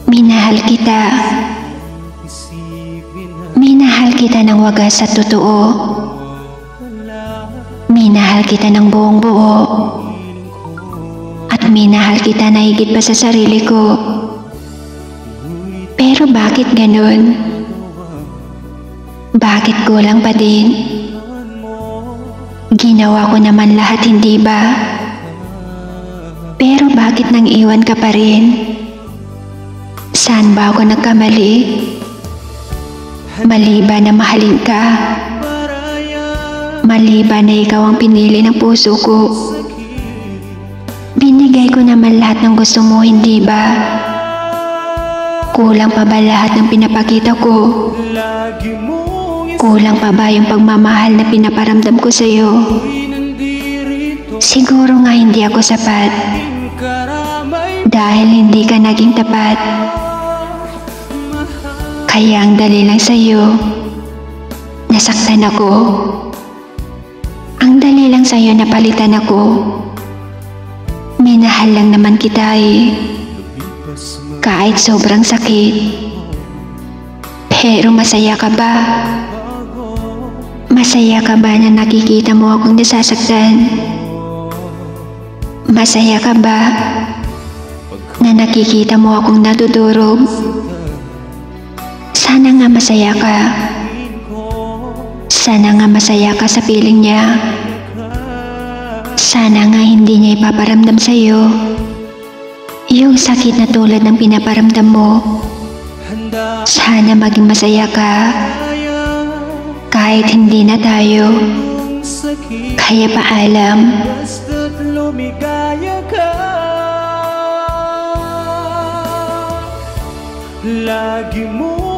Minahal kita. Minahal kita ng wagas at totoo. Minahal kita ng buong buo. At minahal kita na higit pa sa sarili ko. Pero bakit ganun? Bakit kulang pa din? Ginawa ko naman lahat, hindi ba? Pero bakit nang iwan ka pa rin? Saan ba ako nagkamali? Mali ba na mahalin ka? Mali ba na ikaw ang pinili ng puso ko? Binigay ko naman lahat ng gusto mo, hindi ba? Kulang pa ba lahat ng pinapakita ko? Kulang pa ba yung pagmamahal na pinaparamdam ko sa'yo? Siguro nga hindi ako sapat. Dahil hindi ka naging tapat. Kaya ang dali lang sa'yo, nasaktan ako. Ang dali lang sa'yo, napalitan ako. Minahal lang naman kita eh. Kahit sobrang sakit. Pero masaya ka ba? Masaya ka ba na nakikita mo akong nasasaktan? Masaya ka ba na nakikita mo akong nadudurog? Sana nga masaya ka. Sana nga masaya ka sa piling niya. Sana nga hindi niya ipaparamdam sa'yo yung sakit na tulad ng pinaparamdam mo. Sana maging masaya ka kahit hindi na tayo. Kaya paalam. Basta't lumigaya ka, lagi mo